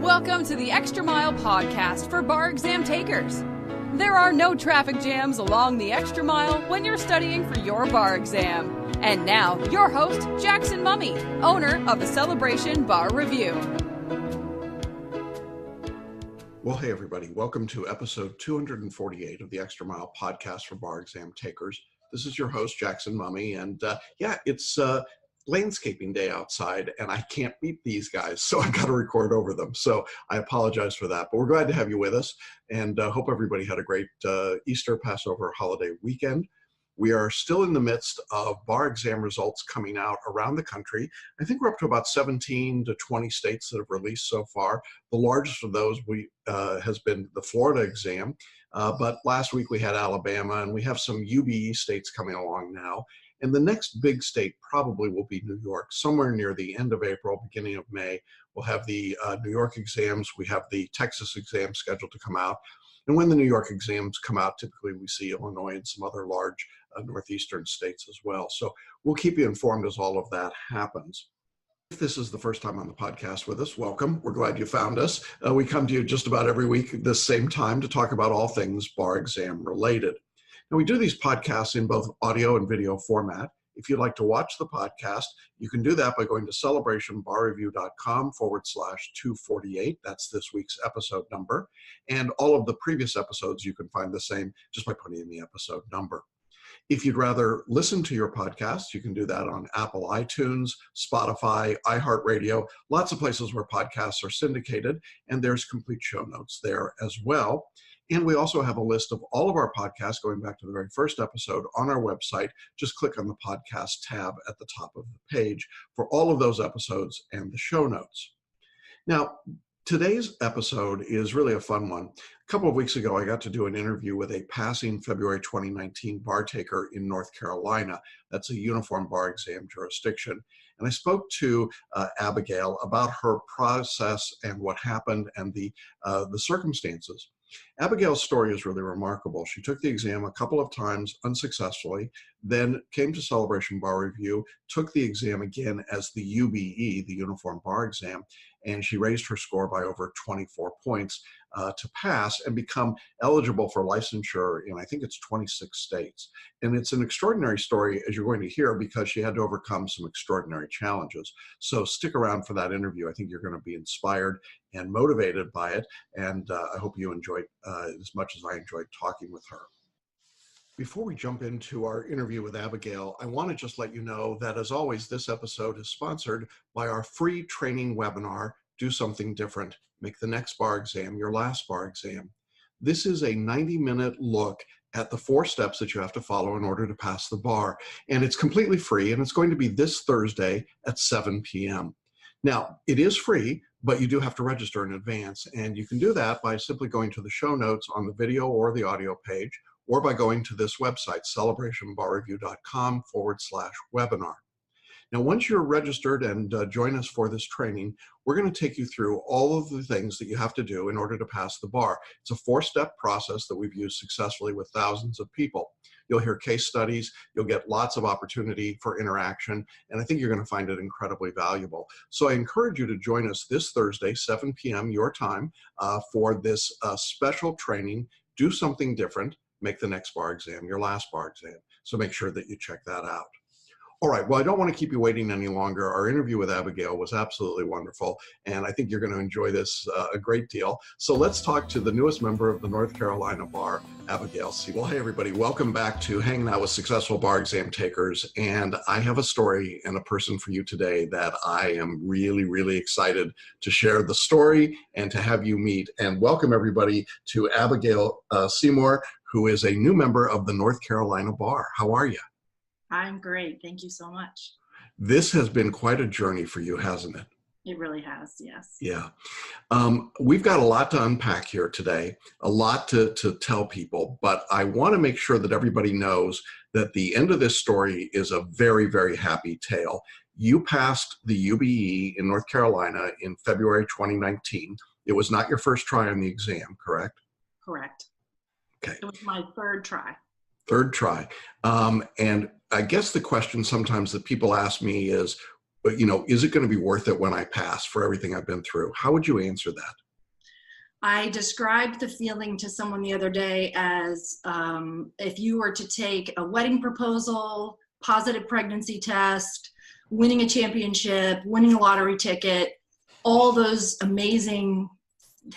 Welcome to the Extra Mile podcast for bar exam takers. There are no traffic jams along the Extra Mile when you're studying for your bar exam. And now, your host, Jackson Mummy, owner of the Celebration Bar Review. Well, hey everybody, welcome to episode 248 of the Extra Mile podcast for bar exam takers. This is your host, Jackson Mummy, and it's landscaping day outside, and I can't meet these guys, so I've got to record over them. So I apologize for that, but we're glad to have you with us, and hope everybody had a great Easter, Passover holiday weekend. We are still in the midst of bar exam results coming out around the country. I think we're up to about 17 to 20 states that have released so far. The largest of those has been the Florida exam, but last week we had Alabama, and we have some UBE states coming along now. And the next big state probably will be New York. Somewhere near the end of April, beginning of May, we'll have the New York exams. We have the Texas exam scheduled to come out. And when the New York exams come out, typically we see Illinois and some other large northeastern states as well. So we'll keep you informed as all of that happens. If this is the first time on the podcast with us, welcome. We're glad you found us. We come to you just about every week this same time to talk about all things bar exam related. Now, we do these podcasts in both audio and video format. If you'd like to watch the podcast, you can do that by going to celebrationbarreview.com/248. That's this week's episode number. And all of the previous episodes, you can find the same just by putting in the episode number. If you'd rather listen to your podcast, you can do that on Apple iTunes, Spotify, iHeartRadio, lots of places where podcasts are syndicated, and there's complete show notes there as well. And we also have a list of all of our podcasts going back to the very first episode on our website. Just click on the podcast tab at the top of the page for all of those episodes and the show notes. Now, today's episode is really a fun one. A couple of weeks ago, I got to do an interview with a passing February 2019 bar taker in North Carolina. That's a uniform bar exam jurisdiction. And I spoke to Abigail about her process and what happened and the circumstances. Abigail's story is really remarkable. She took the exam a couple of times unsuccessfully, then came to Celebration Bar Review, took the exam again as the UBE, the Uniform Bar Exam, and she raised her score by over 24 points to pass and become eligible for licensure in, I think it's 26 states. And it's an extraordinary story, as you're going to hear, because she had to overcome some extraordinary challenges. So stick around for that interview. I think you're going to be inspired and motivated by it, and I hope you enjoyed as much as I enjoyed talking with her. Before we jump into our interview with Abigail, I want to just let you know that, as always, this episode is sponsored by our free training webinar, Do Something Different, Make the Next Bar Exam Your Last Bar Exam. This is a 90-minute look at the 4 steps that you have to follow in order to pass the bar. And it's completely free, and it's going to be this Thursday at 7 p.m. Now, it is free, but you do have to register in advance, and you can do that by simply going to the show notes on the video or the audio page, or by going to this website, celebrationbarreview.com/webinar. Now, once you're registered and join us for this training, we're going to take you through all of the things that you have to do in order to pass the bar. It's a 4-step process that we've used successfully with thousands of people. You'll hear case studies, you'll get lots of opportunity for interaction, and I think you're going to find it incredibly valuable. So I encourage you to join us this Thursday, 7 p.m. your time, for this special training, Do Something Different, Make the Next Bar Exam Your Last Bar Exam. So make sure that you check that out. All right, well, I don't want to keep you waiting any longer. Our interview with Abigail was absolutely wonderful, and I think you're going to enjoy this a great deal. So let's talk to the newest member of the North Carolina Bar, Abigail C. Well, hey, everybody, welcome back to Hanging Out with Successful Bar Exam Takers, and I have a story and a person for you today that I am really, really excited to share the story and to have you meet. And welcome, everybody, to Abigail Seymour, who is a new member of the North Carolina Bar. How are you? I'm great. Thank you so much. This has been quite a journey for you, hasn't it? It really has, yes. Yeah. We've got a lot to unpack here today, a lot to tell people, but I want to make sure that everybody knows that the end of this story is a very, very happy tale. You passed the UBE in North Carolina in February 2019. It was not your first try on the exam, correct? Correct. Okay. It was my third try. Third try. And I guess the question sometimes that people ask me is, but, is it going to be worth it when I pass for everything I've been through? How would you answer that? I described the feeling to someone the other day as if you were to take a wedding proposal, positive pregnancy test, winning a championship, winning a lottery ticket, all those amazing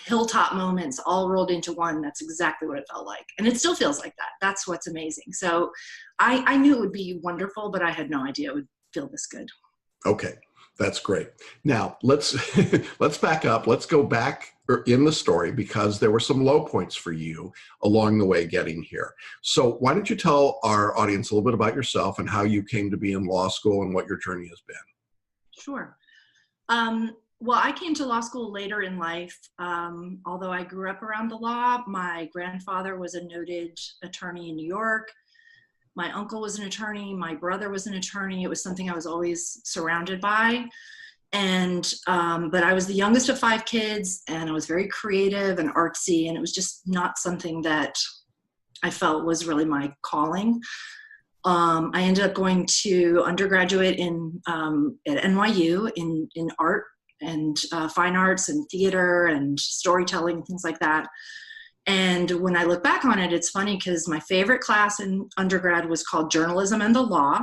hilltop moments all rolled into one. That's exactly what it felt like. And it still feels like that. That's what's amazing. So I knew it would be wonderful, but I had no idea it would feel this good. Okay, that's great. Now let's back up. Let's go back in the story, because there were some low points for you along the way getting here. So why don't you tell our audience a little bit about yourself and how you came to be in law school and what your journey has been? Sure. Well, I came to law school later in life. Although I grew up around the law, my grandfather was a noted attorney in New York. My uncle was an attorney. My brother was an attorney. It was something I was always surrounded by. And, but I was the youngest of 5 kids, and I was very creative and artsy, and it was just not something that I felt was really my calling. I ended up going to undergraduate at NYU in art and fine arts and theater and storytelling and things like that. And when I look back on it, it's funny because my favorite class in undergrad was called Journalism and the Law.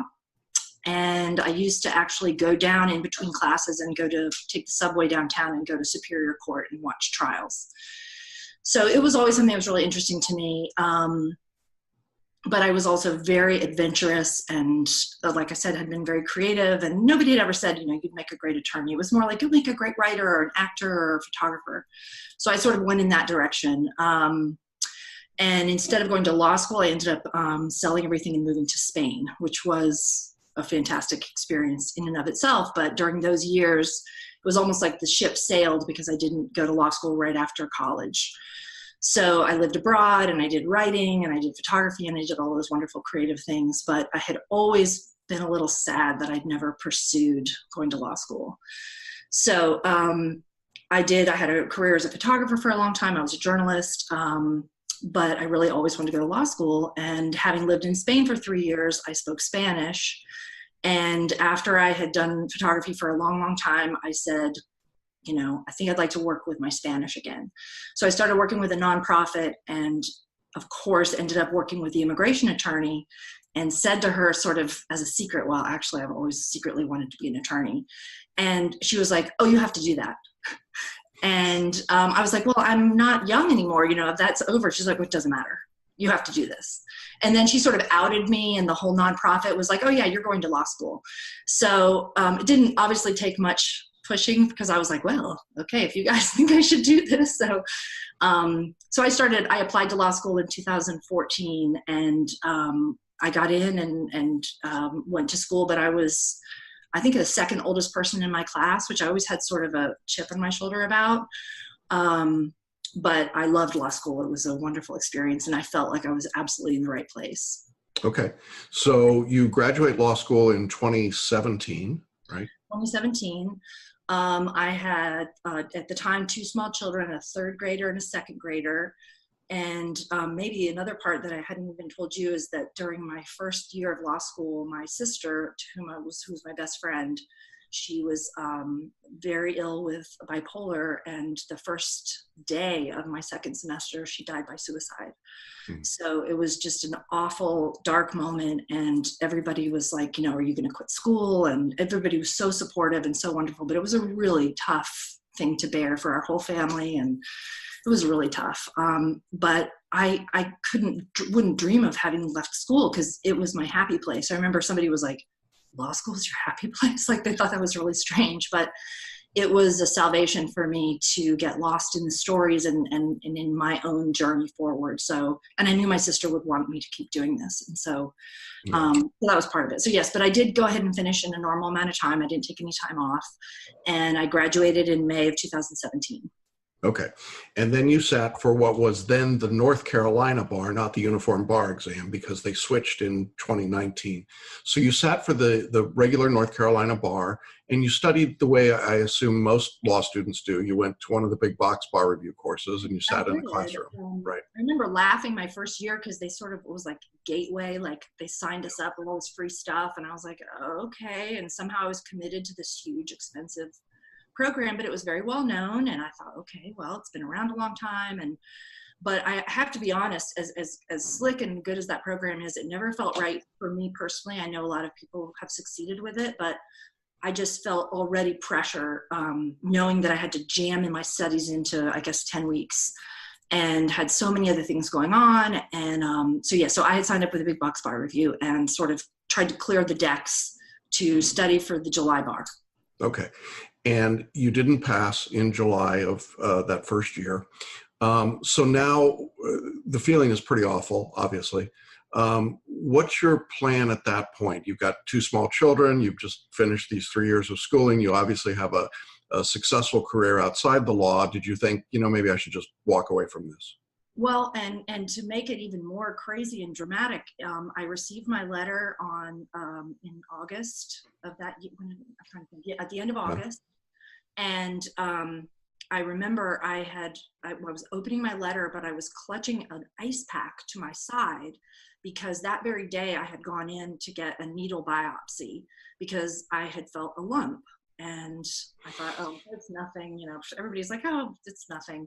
And I used to actually go down in between classes and take the subway downtown and go to Superior Court and watch trials. So it was always something that was really interesting to me. But I was also very adventurous and, like I said, had been very creative. And nobody had ever said, you'd make a great attorney. It was more like, you'd make a great writer or an actor or a photographer. So I sort of went in that direction. And instead of going to law school, I ended up selling everything and moving to Spain, which was a fantastic experience in and of itself. But during those years, it was almost like the ship sailed because I didn't go to law school right after college. So I lived abroad, and I did writing, and I did photography, and I did all those wonderful creative things. But I had always been a little sad that I'd never pursued going to law school. So I had a career as a photographer for a long time. I was a journalist, but I really always wanted to go to law school. And having lived in Spain for 3 years, I spoke Spanish. And after I had done photography for a long, long time, I said, I think I'd like to work with my Spanish again. So I started working with a nonprofit, and of course ended up working with the immigration attorney, and said to her sort of as a secret, well, actually I've always secretly wanted to be an attorney. And she was like, oh, you have to do that. And I was like, well, I'm not young anymore. That's over. She's like, well, it doesn't matter. You have to do this. And then she sort of outed me, and the whole nonprofit was like, oh yeah, you're going to law school. So it didn't obviously take much pushing, because I was like, well, okay, if you guys think I should do this. So I applied to law school in 2014, and I got in and went to school, but I was, I think, the second oldest person in my class, which I always had sort of a chip on my shoulder about. But I loved law school. It was a wonderful experience, and I felt like I was absolutely in the right place. Okay. So you graduate law school in 2017, right? 2017. I had, at the time, 2 small children, a 3rd grader and a 2nd grader. And maybe another part that I hadn't even told you is that during my first year of law school, my sister, who was my best friend, she was very ill with bipolar, and the first day of my 2nd semester, she died by suicide. So it was just an awful, dark moment, and everybody was like, are you going to quit school? And everybody was so supportive and so wonderful, but it was a really tough thing to bear for our whole family, and it was really tough. But I wouldn't dream of having left school, because it was my happy place. I remember somebody was like, law school is your happy place? Like, they thought that was really strange, but it was a salvation for me to get lost in the stories and in my own journey forward. So, and I knew my sister would want me to keep doing this. And so, that was part of it. So yes, but I did go ahead and finish in a normal amount of time. I didn't take any time off, and I graduated in May of 2017. Okay. And then you sat for what was then the North Carolina bar, not the Uniform Bar Exam, because they switched in 2019. So you sat for the regular North Carolina bar, And you studied the way I assume most law students do. You went to one of the big box bar review courses and you I sat in the did. classroom. Right. I remember laughing my first year because they sort of, it was like gateway, like they signed us up with all this free stuff. And I was like, oh, okay. And somehow I was committed to this huge, expensive program, but it was very well known. And I thought, okay, well, it's been around a long time. But I have to be honest, as slick and good as that program is, it never felt right for me personally. I know a lot of people have succeeded with it, but I just felt already pressure, knowing that I had to jam in my studies into, I guess, 10 weeks and had so many other things going on. And so I had signed up with a big box bar review and sort of tried to clear the decks to study for the July bar. Okay. And you didn't pass in July of that first year. So now the feeling is pretty awful, obviously. What's your plan at that point? You've got 2 small children. You've just finished these 3 years of schooling. You obviously have a successful career outside the law. Did you think, maybe I should just walk away from this? Well, and to make it even more crazy and dramatic, I received my letter in August of that year. I'm trying to think, at the end of August. And I remember I was opening my letter, but I was clutching an ice pack to my side because that very day I had gone in to get a needle biopsy because I had felt a lump. And I thought, oh, it's nothing. Everybody's like, oh, it's nothing.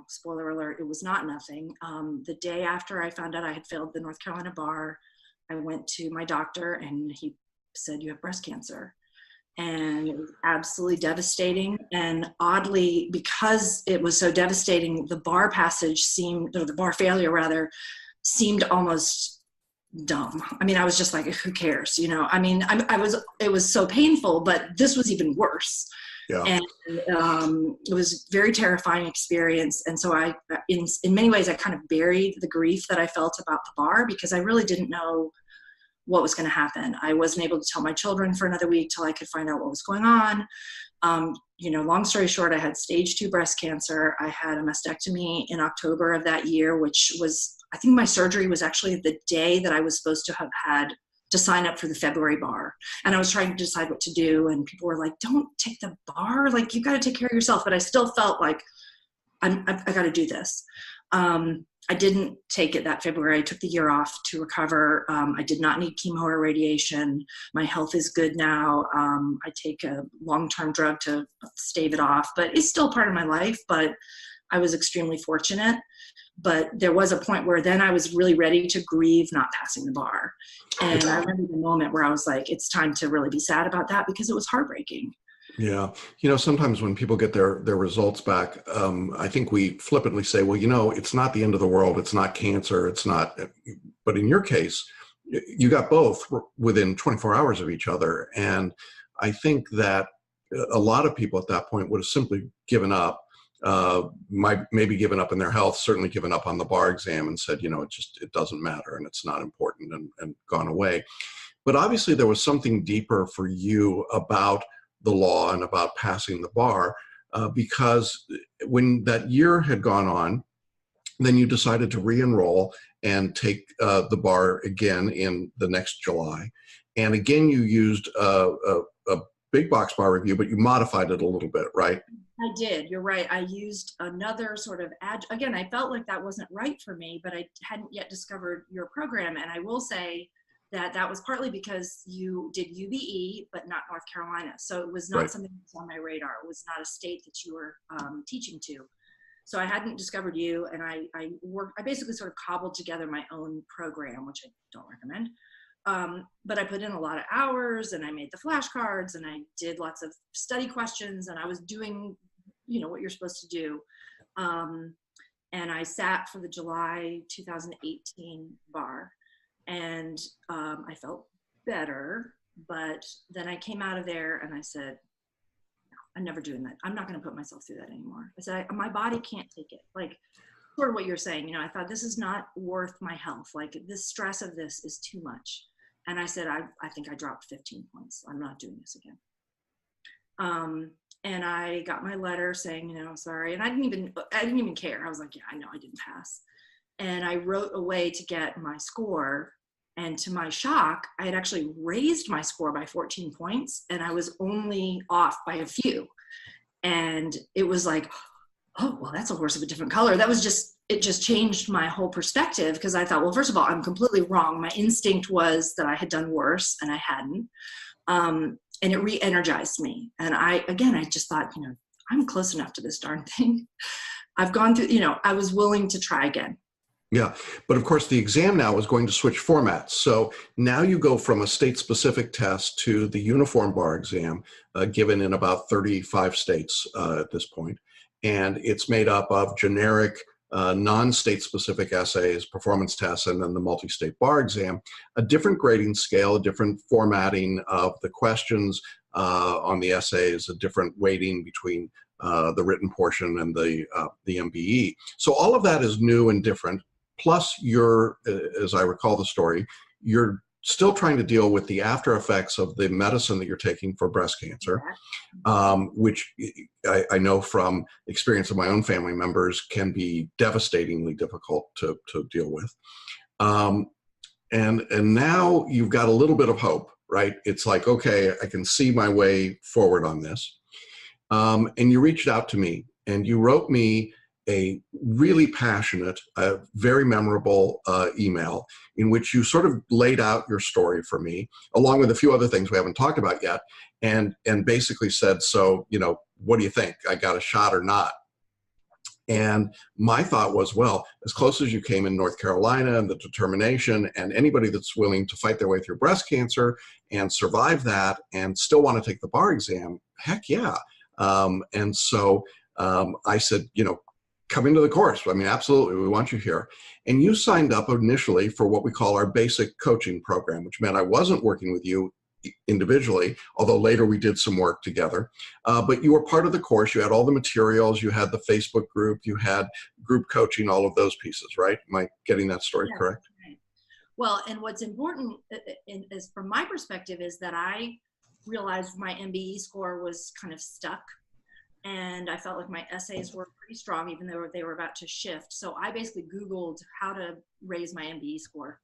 Spoiler alert, it was not nothing. The day after I found out I had failed the North Carolina bar, I went to my doctor and he said, you have breast cancer. And it was absolutely devastating. And oddly, because it was so devastating, the bar failure seemed almost dumb. I mean, I was just like, who cares? It was so painful, but this was even worse. Yeah. And it was a very terrifying experience. And so in many ways, I kind of buried the grief that I felt about the bar because I really didn't know what was going to happen. I wasn't able to tell my children for another week till I could find out what was going on. Long story short, I had stage 2 breast cancer. I had a mastectomy in October of that year, which was, I think my surgery was actually the day that I was supposed to have had to sign up for the February bar. And I was trying to decide what to do. And people were like, don't take the bar. Like, you got to take care of yourself. But I still felt like I got to do this. I didn't take it that February. I took the year off to recover. I did not need chemo or radiation. My health is good now. I take a long-term drug to stave it off, but it's still part of my life, but I was extremely fortunate. But there was a point where then I was really ready to grieve not passing the bar. And I remember the moment where I was like, it's time to really be sad about that because it was heartbreaking. Yeah. Sometimes when people get their results back, I think we flippantly say, well, it's not the end of the world. It's not cancer. It's not. But in your case, you got both within 24 hours of each other. And I think that a lot of people at that point would have simply given up, maybe given up in their health, certainly given up on the bar exam and said, it doesn't matter and it's not important and gone away. But obviously there was something deeper for you about the law and about passing the bar, because when that year had gone on, then you decided to re-enroll and take the bar again in the next July. And again, you used a big box bar review, but you modified it a little bit, right? I did. You're right. I used another sort of again, I felt like that wasn't right for me, but I hadn't yet discovered your program. And I will say that was partly because you did UVE, but not North Carolina. So it was not right. something that was on my radar. It was not a state that you were teaching to. So I hadn't discovered you, and I basically sort of cobbled together my own program, which I don't recommend. But I put in a lot of hours, and I made the flashcards, and I did lots of study questions, and I was doing, what you're supposed to do. And I sat for the July 2018 bar. And I felt better, but then I came out of there and I said, no, I'm never doing that. I'm not going to put myself through that anymore. I said, my body can't take it. Like, sort of what you're saying, I thought this is not worth my health. Like, this stress of this is too much. And I said, I think I dropped 15 points. I'm not doing this again. And I got my letter saying, sorry. And I didn't even care. I was like, yeah, I know I didn't pass. And I wrote a way to get my score. And to my shock, I had actually raised my score by 14 points and I was only off by a few. And it was like, oh, well, that's a horse of a different color. It just changed my whole perspective, because I thought, well, first of all, I'm completely wrong. My instinct was that I had done worse and I hadn't. And it re-energized me. And I just thought, I'm close enough to this darn thing. I've gone through, I was willing to try again. Yeah, but of course the exam now is going to switch formats. So now you go from a state-specific test to the uniform bar exam, given in about 35 states at this point. And it's made up of generic, non-state specific essays, performance tests, and then the multi-state bar exam, a different grading scale, a different formatting of the questions on the essays, a different weighting between the written portion and the MBE. So all of that is new and different. Plus, you're, as I recall the story, you're still trying to deal with the after effects of the medicine that you're taking for breast cancer, which I know from experience of my own family members can be devastatingly difficult to deal with. And now you've got a little bit of hope, right? It's like, okay, I can see my way forward on this. And you reached out to me and you wrote me a really passionate, very memorable email in which you sort of laid out your story for me, along with a few other things we haven't talked about yet, and basically said, so, what do you think? I got a shot or not? And my thought was, well, as close as you came in North Carolina and the determination, and anybody that's willing to fight their way through breast cancer and survive that and still want to take the bar exam, heck yeah. And so I said, come into the course. I mean, absolutely, we want you here. And you signed up initially for what we call our basic coaching program, which meant I wasn't working with you individually, although later we did some work together. But you were part of the course. You had all the materials. You had the Facebook group. You had group coaching, all of those pieces, right? Am I getting that story correct? Right. Well, and what's important is from my perspective is that I realized my MBE score was kind of stuck. And I felt like my essays were pretty strong, even though they were about to shift. So I basically Googled how to raise my MBE score.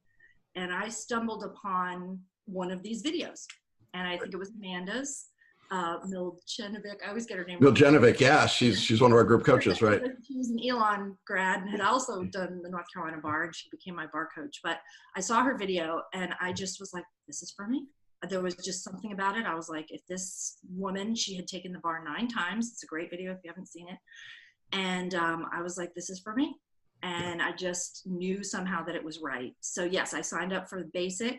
And I stumbled upon one of these videos. And I think it was Amanda's, Miljenovic. I always get her name wrong. Miljenovic, yeah. She's one of our group coaches, right? She was an Elon grad and had also done the North Carolina bar, and she became my bar coach. But I saw her video and I just was like, this is for me. There was just something about it. I was like, if this woman, she had taken the bar 9 times. It's a great video if you haven't seen it. And I was like, this is for me. And I just knew somehow that it was right. So yes, I signed up for the basic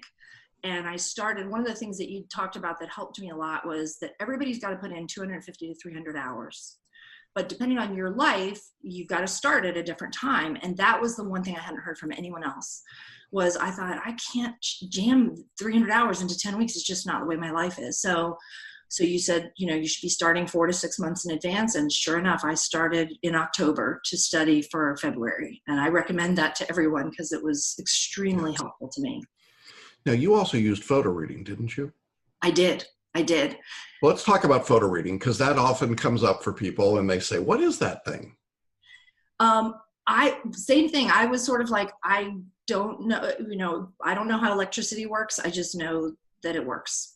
and I started. One of the things that you talked about that helped me a lot was that everybody's got to put in 250 to 300 hours. But depending on your life, you've got to start at a different time. And that was the one thing I hadn't heard from anyone else. Was I thought, I can't jam 300 hours into 10 weeks. It's just not the way my life is. So you said, you should be starting 4 to 6 months in advance. And sure enough, I started in October to study for February. And I recommend that to everyone because it was extremely helpful to me. Now, you also used photo reading, didn't you? I did. Well, let's talk about photo reading because that often comes up for people and they say, what is that thing? Same thing. I was sort of like, I don't know, I don't know how electricity works. I just know that it works.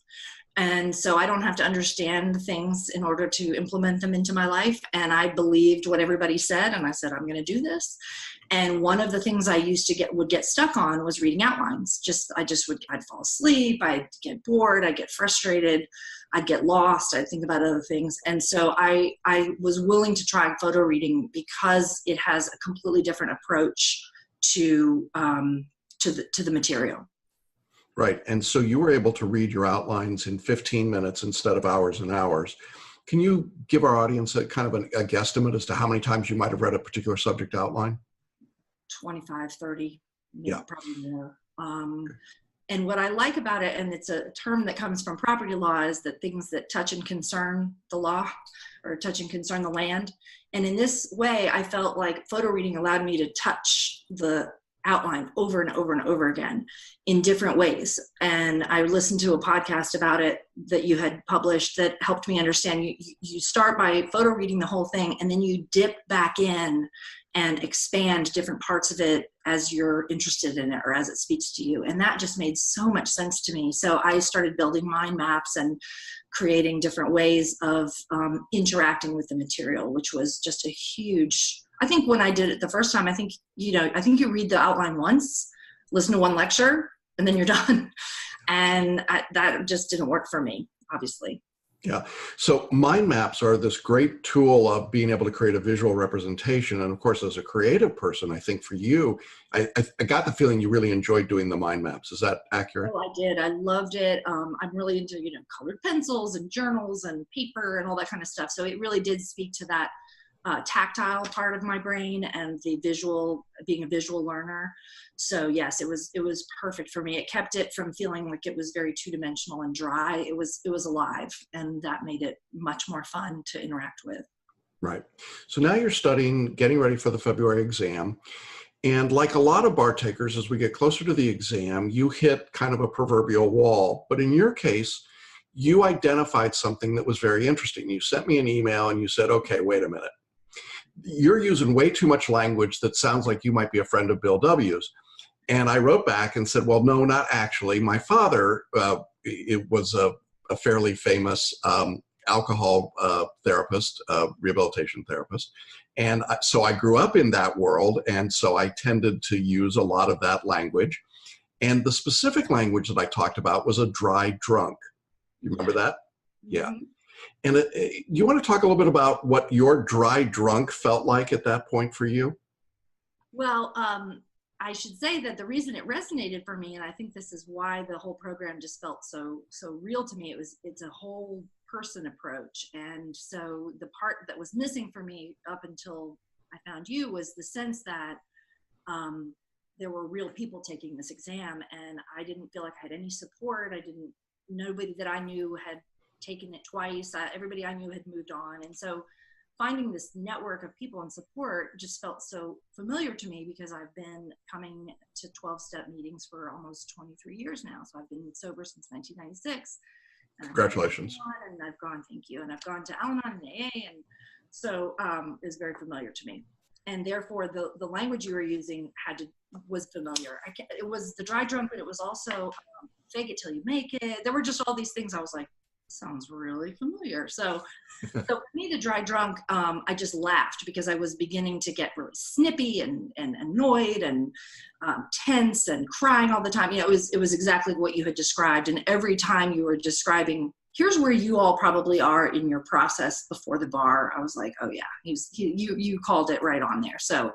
And so I don't have to understand things in order to implement them into my life. And I believed what everybody said. And I said, I'm going to do this. And one of the things I would get stuck on was reading outlines. I'd fall asleep. I'd get bored. I'd get frustrated. I'd get lost. I'd think about other things. And so I was willing to try photo reading because it has a completely different approach to the material. Right. And so you were able to read your outlines in 15 minutes instead of hours and hours. Can you give our audience a kind of a guesstimate as to how many times you might have read a particular subject outline? 25, 30, yeah, probably more. And what I like about it, and it's a term that comes from property law, is that things that touch and concern the law or touch and concern the land. And in this way, I felt like photo reading allowed me to touch the outline over and over and over again in different ways. And I listened to a podcast about it that you had published that helped me understand. You start by photo reading the whole thing, and then you dip back in and expand different parts of it as you're interested in it or as it speaks to you. And that just made so much sense to me. So I started building mind maps and creating different ways of interacting with the material, which was just a huge, I think when I did it the first time, I think you read the outline once, listen to one lecture, and then you're done. And that just didn't work for me, obviously. Yeah. So mind maps are this great tool of being able to create a visual representation. And of course, as a creative person, I think for you, I got the feeling you really enjoyed doing the mind maps. Is that accurate? Oh, I did. I loved it. I'm really into, colored pencils and journals and paper and all that kind of stuff. So it really did speak to that tactile part of my brain and the visual, being a visual learner. So yes, it was perfect for me. It kept it from feeling like it was very two-dimensional and dry. It was alive, and that made it much more fun to interact with. Right. So now you're studying, getting ready for the February exam. And like a lot of bar takers, as we get closer to the exam, you hit kind of a proverbial wall. But in your case, you identified something that was very interesting. You sent me an email and you said, okay, wait a minute. You're using way too much language that sounds like you might be a friend of Bill W.'s. And I wrote back and said, well, no, not actually. My father, it was a fairly famous alcohol therapist, rehabilitation therapist. And so I grew up in that world. And so I tended to use a lot of that language. And the specific language that I talked about was a dry drunk. You remember that? Yeah. Mm-hmm. And you want to talk a little bit about what your dry drunk felt like at that point for you? Well, I should say that the reason it resonated for me, and I think this is why the whole program just felt so real to me, it's a whole person approach. And so the part that was missing for me up until I found you was the sense that there were real people taking this exam, and I didn't feel like I had any support. Nobody that I knew had taken it twice. Everybody I knew had moved on. And so finding this network of people and support just felt so familiar to me because I've been coming to 12-step meetings for almost 23 years now. So I've been sober since 1996. Congratulations. And I've gone, thank you. And I've gone to Al-Anon and AA. And so it's very familiar to me. And therefore the language you were using was familiar. It was the dry drunk, but it was also fake it till you make it. There were just all these things. I was like, sounds really familiar. So for me, the dry drunk, I just laughed because I was beginning to get really snippy and annoyed and tense and crying all the time. It was exactly what you had described. And every time you were describing, here's where you all probably are in your process before the bar, I was like, oh yeah, you called it right on there. So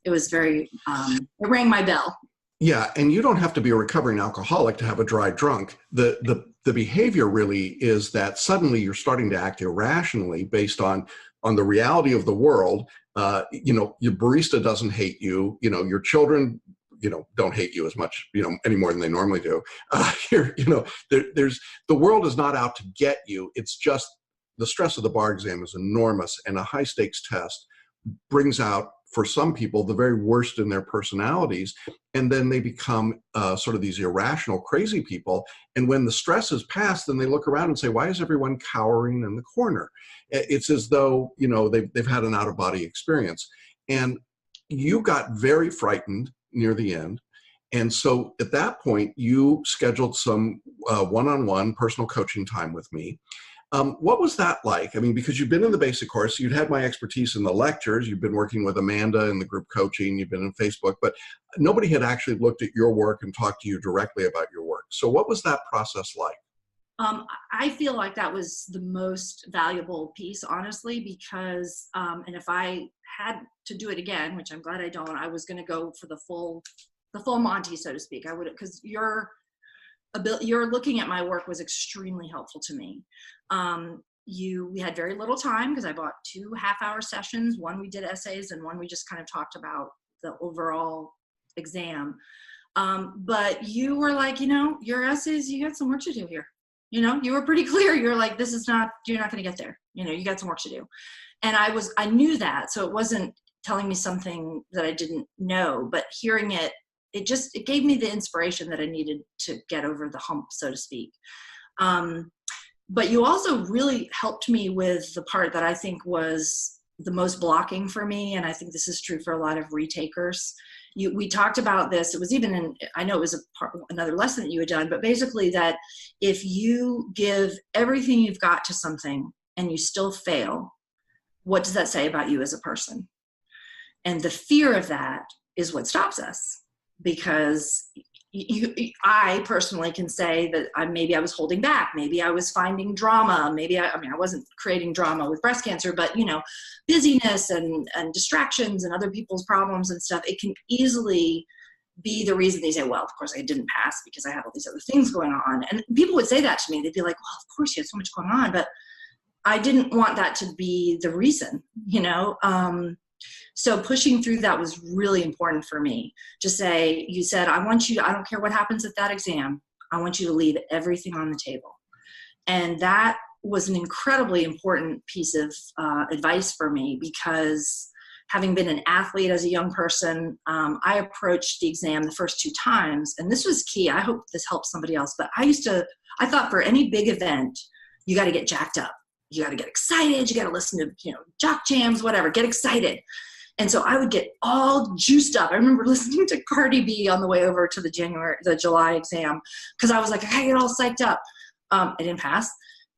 it was very, it rang my bell. Yeah, and you don't have to be a recovering alcoholic to have a dry drunk. The behavior really is that suddenly you're starting to act irrationally based on the reality of the world. Your barista doesn't hate you. Your children, don't hate you as much, any more than they normally do. The world is not out to get you. It's just the stress of the bar exam is enormous, and a high stakes test brings out, for some people, the very worst in their personalities, and then they become sort of these irrational, crazy people. And when the stress is past, then they look around and say, why is everyone cowering in the corner? It's as though, they've had an out-of-body experience. And you got very frightened near the end. And so at that point, you scheduled some one-on-one personal coaching time with me. What was that like? I mean, because you've been in the basic course, you'd had my expertise in the lectures, you've been working with Amanda in the group coaching, you've been in Facebook, but nobody had actually looked at your work and talked to you directly about your work. So what was that process like? I feel like that was the most valuable piece, honestly, because, and if I had to do it again, which I'm glad I don't, I was going to go for the full Monty, so to speak. I would, because your looking at my work was extremely helpful to me. We had very little time because I bought 2 half-hour sessions. One we did essays and one we just kind of talked about the overall exam. But you were like, your essays, you got some work to do here. You were pretty clear. You're like, you're not going to get there. You got some work to do. And I knew that. So it wasn't telling me something that I didn't know, but hearing it it gave me the inspiration that I needed to get over the hump, so to speak. But you also really helped me with the part that I think was the most blocking for me. And I think this is true for a lot of retakers. We talked about this. It was even I know it was another lesson that you had done, but basically that if you give everything you've got to something and you still fail, what does that say about you as a person? And the fear of that is what stops us, because I personally can say that maybe I was holding back. Maybe I was finding drama. Maybe I wasn't creating drama with breast cancer, but busyness and distractions and other people's problems and stuff, it can easily be the reason they say, well, of course I didn't pass because I had all these other things going on. And people would say that to me. They'd be like, well, of course you have so much going on, but I didn't want that to be the reason, So pushing through that was really important for me to say, you said, I don't care what happens at that exam. I want you to leave everything on the table. And that was an incredibly important piece of advice for me, because having been an athlete as a young person, I approached the exam the first 2 times. And this was key. I hope this helps somebody else. But I thought for any big event, you got to get jacked up. You got to get excited. You got to listen to, jock jams, whatever, get excited. And so I would get all juiced up. I remember listening to Cardi B on the way over to the July exam, because I was like, I gotta get all psyched up. I didn't pass.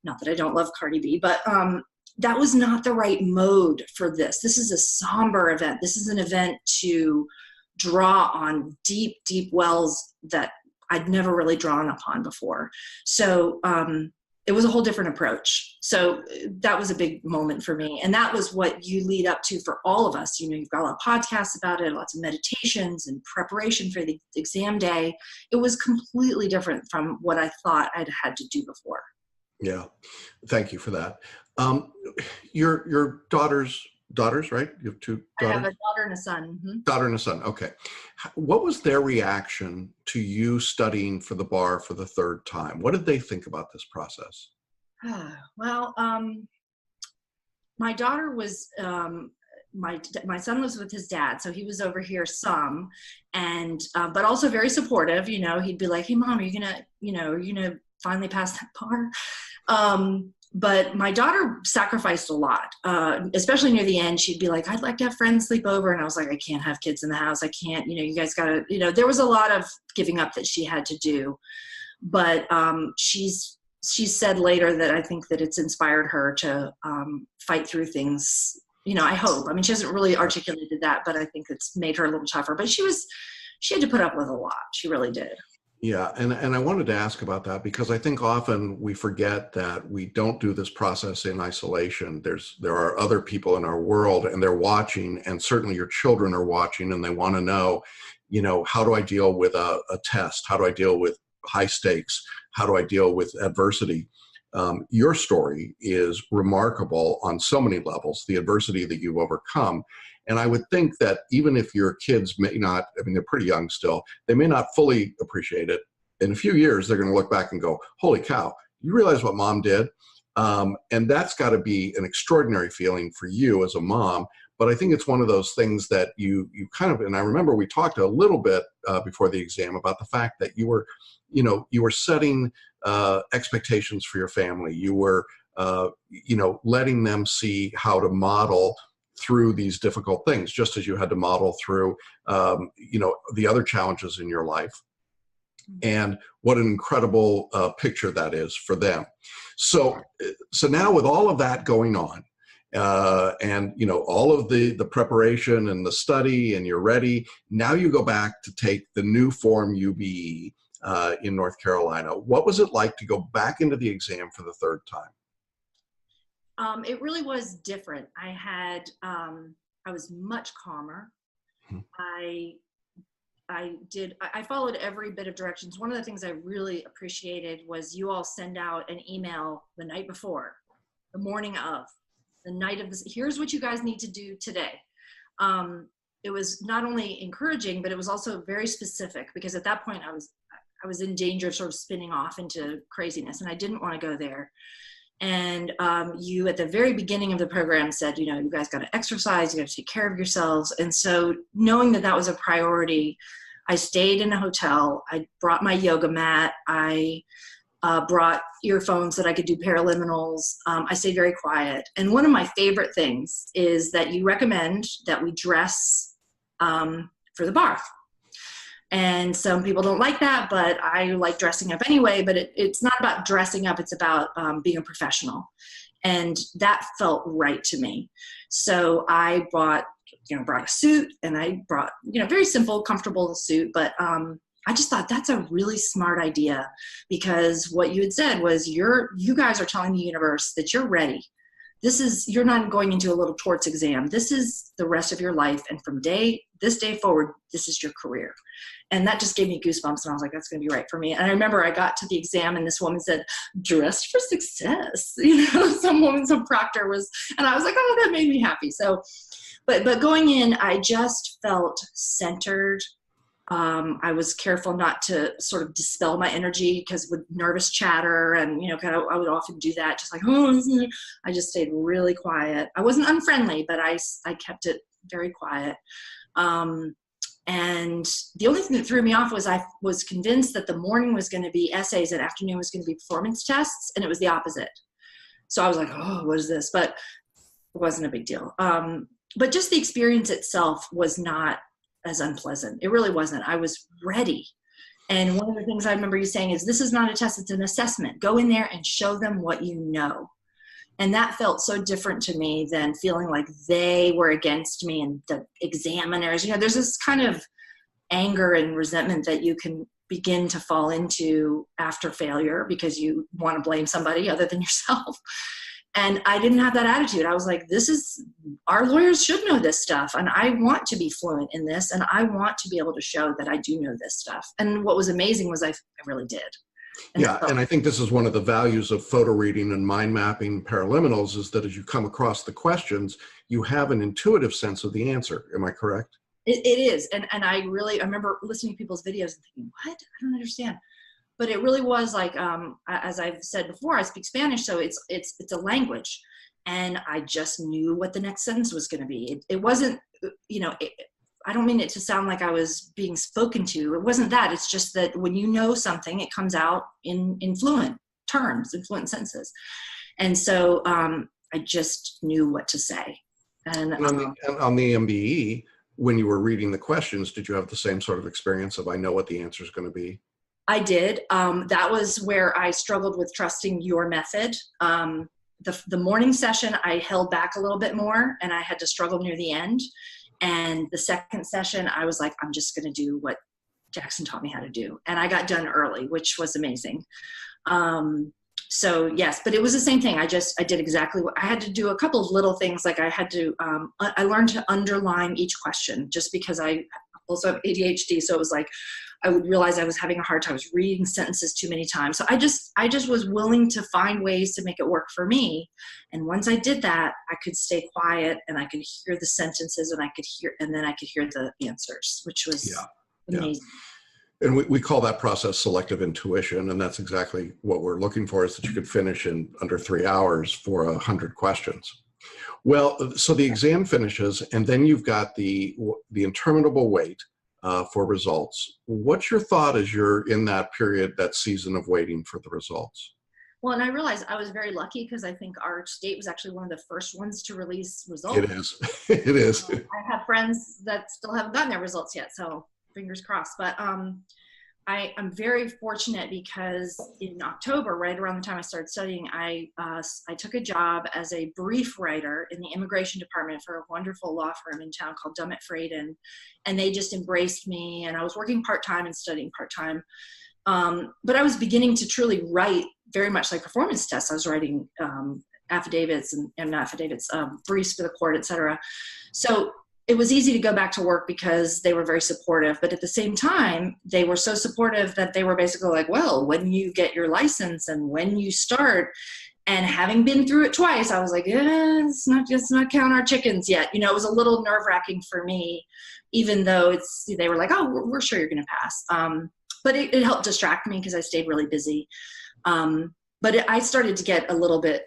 Not that I don't love Cardi B, but that was not the right mode for this. This is a somber event. This is an event to draw on deep, deep wells that I'd never really drawn upon before. So it was a whole different approach. So that was a big moment for me. And that was what you lead up to for all of us. You've got a lot of podcasts about it, lots of meditations and preparation for the exam day. It was completely different from what I thought I'd had to do before. Yeah. Thank you for that. Your daughters, right? You have 2 daughters? I have a daughter and a son. Mm-hmm. Daughter and a son. Okay. What was their reaction to you studying for the bar for the 3rd time? What did they think about this process? Well, my daughter was, my son was with his dad, so he was over here some, and, but also very supportive. He'd be like, hey mom, are you gonna finally pass that bar? But my daughter sacrificed a lot, especially near the end. She'd be like, I'd like to have friends sleep over. And I was like, I can't have kids in the house. I can't, you guys gotta, there was a lot of giving up that she had to do. But she said later that I think that it's inspired her to fight through things, I hope. I mean, she hasn't really articulated that, but I think it's made her a little tougher. But she had to put up with a lot. She really did. Yeah, and I wanted to ask about that, because I think often we forget that we don't do this process in isolation. There are other people in our world, and they're watching, and certainly your children are watching, and they want to know, how do I deal with a test? How do I deal with high stakes? How do I deal with adversity? Your story is remarkable on so many levels, the adversity that you've overcome. And I would think that even if your kids may not, they're pretty young still, they may not fully appreciate it. In a few years, they're going to look back and go, holy cow, you realize what mom did? And that's got to be an extraordinary feeling for you as a mom. But I think it's one of those things that you kind of, and I remember we talked a little bit before the exam about the fact that you were setting expectations for your family. You were, letting them see how to model through these difficult things, just as you had to model through, the other challenges in your life. And what an incredible picture that is for them. So now with all of that going on, and all of the preparation and the study, and you're ready, now you go back to take the new Form UBE in North Carolina. What was it like to go back into the exam for the 3rd time? It really was different. I was much calmer. I followed every bit of directions. One of the things I really appreciated was you all send out an email the night before, the morning of, the night of this. Here's what you guys need to do today. It was not only encouraging, but it was also very specific, because at that point I was in danger of sort of spinning off into craziness, and I didn't want to go there. And you, at the very beginning of the program, said, you guys got to exercise, you got to take care of yourselves. And so knowing that that was a priority, I stayed in a hotel. I brought my yoga mat. I brought earphones that I could do paraliminals. I stayed very quiet. And one of my favorite things is that you recommend that we dress for the bar. And some people don't like that, but I like dressing up anyway. But it's not about dressing up. It's about being a professional. And that felt right to me. So I brought a suit, and I brought, very simple, comfortable suit. But I just thought that's a really smart idea, because what you had said was you guys are telling the universe that you're ready. You're not going into a little torts exam. This is the rest of your life. And from this day forward, this is your career. And that just gave me goosebumps. And I was like, that's going to be right for me. And I remember I got to the exam, and this woman said, dressed for success. Some proctor was, and I was like, oh, that made me happy. So, but going in, I just felt centered. I was careful not to sort of dispel my energy, because with nervous chatter and, I would often do that, just like, I just stayed really quiet. I wasn't unfriendly, but I kept it very quiet. And the only thing that threw me off was I was convinced that the morning was going to be essays and afternoon was going to be performance tests, and it was the opposite. So I was like, oh, what is this? But it wasn't a big deal. But just the experience itself was not as unpleasant. It really wasn't. I was ready. And one of the things I remember you saying is, this is not a test, it's an assessment. Go in there and show them what you know. And that felt so different to me than feeling like they were against me and the examiners. There's this kind of anger and resentment that you can begin to fall into after failure, because you want to blame somebody other than yourself. And I didn't have that attitude. I was like, our lawyers should know this stuff. And I want to be fluent in this. And I want to be able to show that I do know this stuff. And what was amazing was I really did. And I think this is one of the values of photo reading and mind mapping paraliminals, is that as you come across the questions, you have an intuitive sense of the answer. Am I correct? It is. And I remember listening to people's videos and thinking, what? I don't understand. But it really was like, as I've said before, I speak Spanish, so it's a language. And I just knew what the next sentence was going to be. It wasn't, I don't mean it to sound like I was being spoken to. It wasn't that. It's just that when you know something, it comes out in fluent terms, in fluent sentences. And so I just knew what to say. And on the MBE, when you were reading the questions, did you have the same sort of experience of, I know what the answer is going to be? I did. That was where I struggled with trusting your method. The morning session, I held back a little bit more, and I had to struggle near the end. And the second session, I was like, I'm just going to do what Jackson taught me how to do. And I got done early, which was amazing. So yes, but it was the same thing. I did exactly what I had to do. A couple of little things, like I learned to underline each question, just because I also have ADHD. So it was like, I would realize I was having a hard time. I was reading sentences too many times. So I just was willing to find ways to make it work for me. And once I did that, I could stay quiet, and I could hear the sentences, and then I could hear the answers, which was amazing. Yeah. And we call that process selective intuition. And that's exactly what we're looking for, is that you could finish in under 3 hours for 100 questions. Well, so the exam finishes, and then you've got the interminable wait for results. What's your thought as you're in that period, that season of waiting for the results? Well, and I realized I was very lucky, because I think our state was actually one of the first ones to release results. It is. It is. I have friends that still haven't gotten their results yet, so fingers crossed. But I'm very fortunate, because in October, right around the time I started studying, I took a job as a brief writer in the immigration department for a wonderful law firm in town called Dummett Fraden, and they just embraced me. And I was working part-time and studying part-time, but I was beginning to truly write very much like performance tests. I was writing affidavits and not affidavits, briefs for the court, etc. So it was easy to go back to work, because they were very supportive. But at the same time, they were so supportive that they were basically like, well, when you get your license and when you start, and having been through it twice, I was like, let's not count our chickens yet. It was a little nerve-wracking for me, even though they were like, oh, we're sure you're going to pass. But it helped distract me, because I stayed really busy. But I started to get a little bit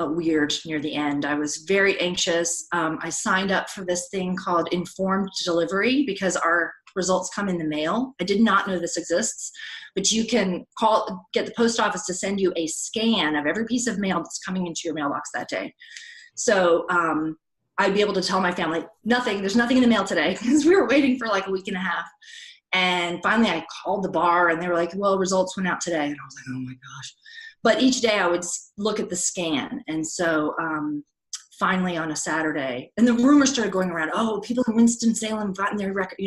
weird near the end. I was very anxious. I signed up for this thing called informed delivery, because our results come in the mail. I did not know this exists, but you can get the post office to send you a scan of every piece of mail that's coming into your mailbox that day. So I'd be able to tell my family, there's nothing in the mail today, because we were waiting for like a week and a half. And finally I called the bar and they were like, well, results went out today. And I was like, oh my gosh. But each day I would look at the scan. And so finally on a Saturday, and the rumors started going around, oh, people in Winston-Salem have gotten their record,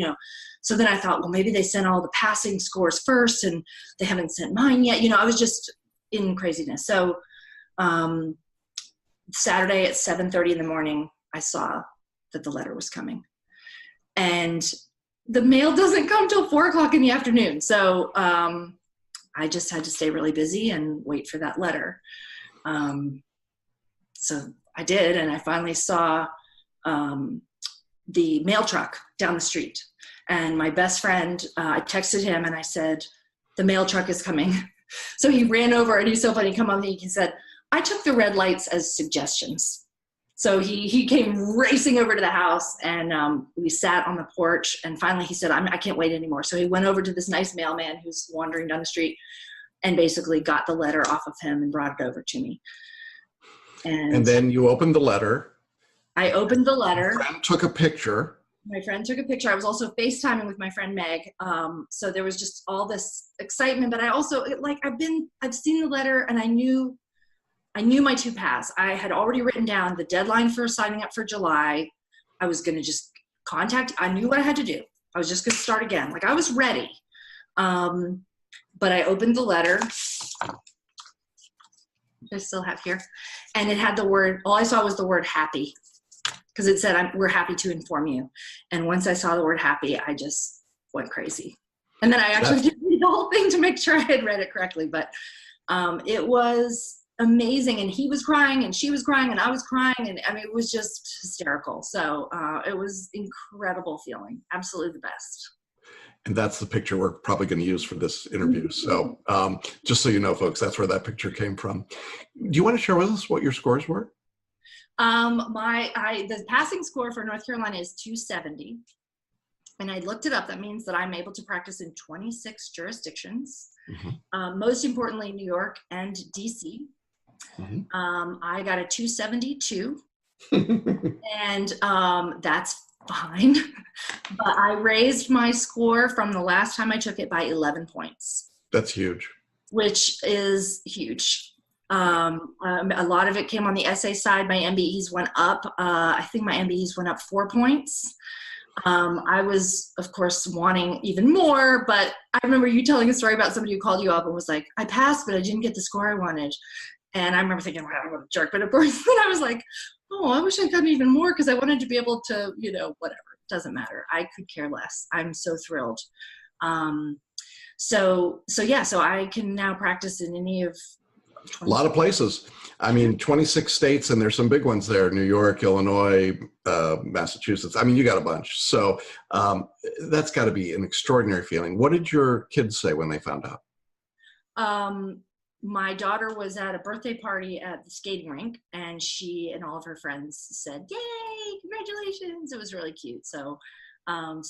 So then I thought, well, maybe they sent all the passing scores first and they haven't sent mine yet. I was just in craziness. So Saturday at 7:30 in the morning, I saw that the letter was coming. And the mail doesn't come till 4:00 in the afternoon. So I just had to stay really busy and wait for that letter. So I did, and I finally saw the mail truck down the street. And my best friend, I texted him and I said, the mail truck is coming. So he ran over, and he's so funny, come up to me, he said, I took the red lights as suggestions. So he came racing over to the house, and we sat on the porch, and finally he said, I can't wait anymore. So he went over to this nice mailman who's wandering down the street and basically got the letter off of him and brought it over to me. And then you opened the letter. I opened the letter. Your friend took a picture. My friend took a picture. I was also FaceTiming with my friend Meg. So there was just all this excitement, but I also, I've seen the letter, and I knew my two paths. I had already written down the deadline for signing up for July. I was going to just I knew what I had to do. I was just going to start again. I was ready. But I opened the letter, which I still have here, and it had all I saw was the word happy, because it said, we're happy to inform you. And once I saw the word happy, I just went crazy. And then I actually did read the whole thing to make sure I had read it correctly. But it was amazing. And he was crying, and she was crying, and I was crying. And it was just hysterical. So it was incredible feeling. Absolutely the best. And that's the picture we're probably going to use for this interview. So just so you know, folks, that's where that picture came from. Do you want to share with us what your scores were? The passing score for North Carolina is 270. And I looked it up. That means that I'm able to practice in 26 jurisdictions. Mm-hmm. Most importantly, New York and DC. Mm-hmm. I got a 272. And that's fine. But I raised my score from the last time I took it by 11 points. That's huge. Which is huge. A lot of it came on the essay side. My MBEs went up. I think my MBEs went up 4 points. I was, of course, wanting even more, but I remember you telling a story about somebody who called you up and was like, I passed, but I didn't get the score I wanted. And I remember thinking, well, what a jerk. But of course, then I was like, oh, I wish I got even more, because I wanted to be able to, whatever. It doesn't matter. I could care less. I'm so thrilled. So I can now practice in any of a lot of places. 26 states, and there's some big ones there: New York, Illinois, Massachusetts. You got a bunch. So that's got to be an extraordinary feeling. What did your kids say when they found out? My daughter was at a birthday party at the skating rink, and she and all of her friends said, "Yay, congratulations." It was really cute. So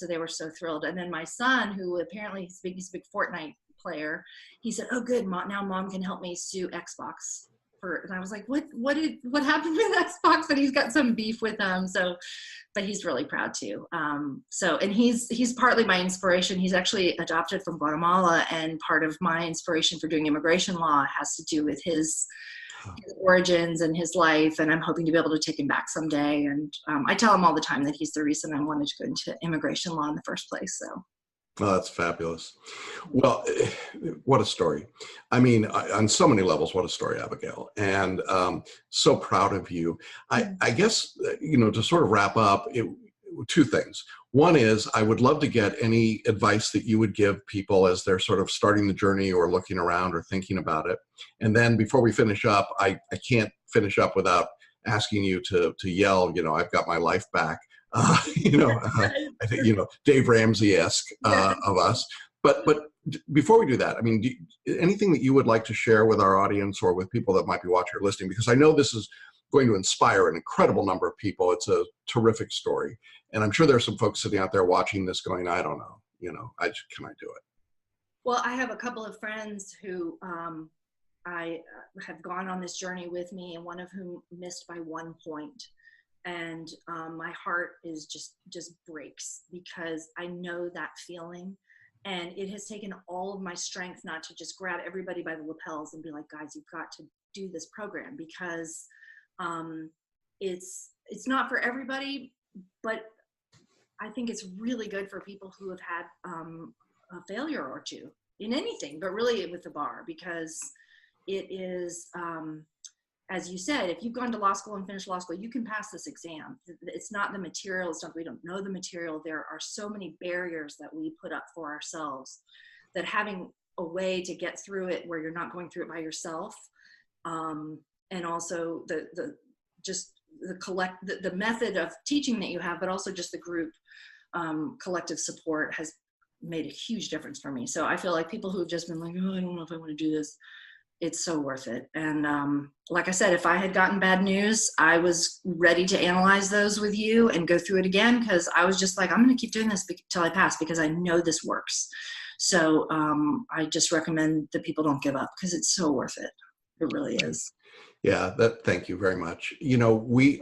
they were so thrilled. And then my son, who apparently he's a big Fortnite player, he said, "Oh, good, now Mom can help me sue Xbox." And I was like, what happened with Xbox? And he's got some beef with them. But he's really proud too. And he's partly my inspiration. He's actually adopted from Guatemala, and part of my inspiration for doing immigration law has to do with his origins and his life. And I'm hoping to be able to take him back someday. And I tell him all the time that he's the reason I wanted to go into immigration law in the first place. So. Oh, that's fabulous. Well, what a story. On so many levels, what a story, Abigail. And so proud of you. I guess, to sort of wrap up, two things. One is, I would love to get any advice that you would give people as they're sort of starting the journey or looking around or thinking about it. And then before we finish up, I can't finish up without asking you to yell, I've got my life back. I think, Dave Ramsey-esque of us. But before we do that, anything that you would like to share with our audience or with people that might be watching or listening? Because I know this is going to inspire an incredible number of people. It's a terrific story. And I'm sure there's some folks sitting out there watching this going, I don't know. can I do it? Well, I have a couple of friends who I have gone on this journey with me, and one of whom missed by 1 point. And my heart is just breaks, because I know that feeling. And it has taken all of my strength not to just grab everybody by the lapels and be like, guys, you've got to do this program, because it's not for everybody, but I think it's really good for people who have had a failure or two in anything, but really with the bar, because it is, as you said, if you've gone to law school and finished law school, you can pass this exam. It's not the material. It's not, we don't know the material. There are so many barriers that we put up for ourselves, that having a way to get through it where you're not going through it by yourself, and also the method of teaching that you have, but also just the group collective support has made a huge difference for me. So I feel like people who have just been like, oh, I don't know if I want to do this, it's so worth it. And like I said, if I had gotten bad news, I was ready to analyze those with you and go through it again, because I was just like, I'm going to keep doing this till I pass, because I know this works. So I just recommend that people don't give up, because it's so worth it. It really is. Yeah, thank you very much.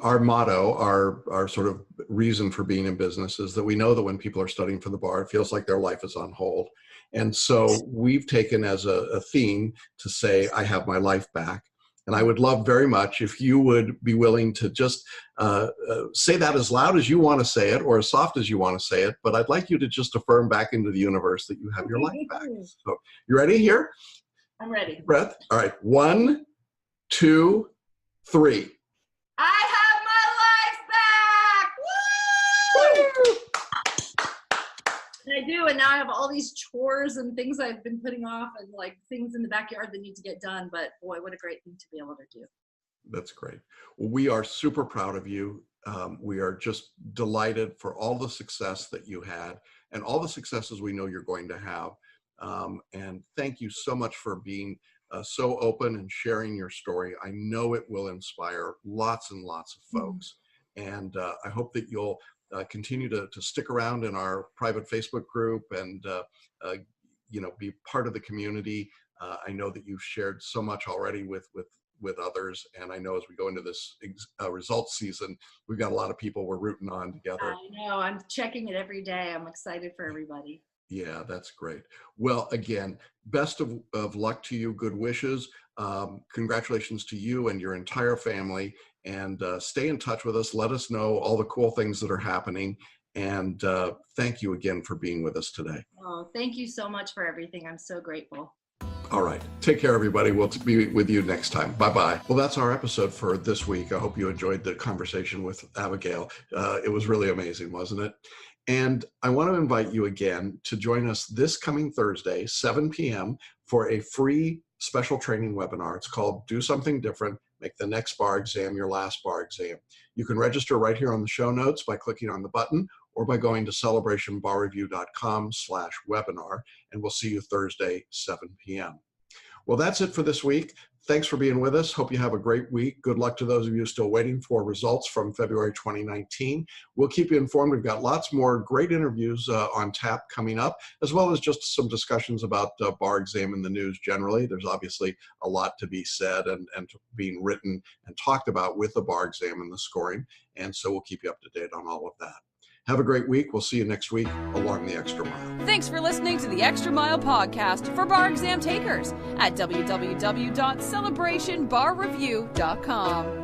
Our motto, our sort of reason for being in business is that we know that when people are studying for the bar, it feels like their life is on hold. And so we've taken as a theme to say, I have my life back. And I would love very much if you would be willing to just say that as loud as you want to say it, or as soft as you want to say it. But I'd like you to just affirm back into the universe that you have your life back. So you ready here? I'm ready. Breath. All right. 1, 2, 3. I have my life back! Woo! And I do, and now I have all these chores and things I've been putting off, and like things in the backyard that need to get done. But boy, what a great thing to be able to do. That's great. Well, we are super proud of you. We are just delighted for all the success that you had, and all the successes we know you're going to have. And thank you so much for being so open and sharing your story. I know it will inspire lots and lots of folks. And I hope that you'll continue to stick around in our private Facebook group and be part of the community. I know that you've shared so much already with others, and I know as we go into this results season, we've got a lot of people we're rooting on together. I know, I'm checking it every day. I'm excited for everybody. Yeah, that's great. Well, again, best of luck to you. Good wishes. Congratulations to you and your entire family. And stay in touch with us. Let us know all the cool things that are happening. And thank you again for being with us today. Oh, thank you so much for everything. I'm so grateful. All right. Take care, everybody. We'll be with you next time. Bye-bye. Well, that's our episode for this week. I hope you enjoyed the conversation with Abigail. It was really amazing, wasn't it? And I want to invite you again to join us this coming Thursday, 7 p.m. for a free special training webinar. It's called Do Something Different, Make the Next Bar Exam Your Last Bar Exam. You can register right here on the show notes by clicking on the button, or by going to celebrationbarreview.com/webinar, and we'll see you Thursday, 7 p.m. Well, that's it for this week. Thanks for being with us. Hope you have a great week. Good luck to those of you still waiting for results from February 2019. We'll keep you informed. We've got lots more great interviews on tap coming up, as well as just some discussions about bar exam in the news generally. There's obviously a lot to be said and being written and talked about with the bar exam and the scoring. And so we'll keep you up to date on all of that. Have a great week. We'll see you next week along the Extra Mile. Thanks for listening to the Extra Mile podcast for bar exam takers at www.celebrationbarreview.com.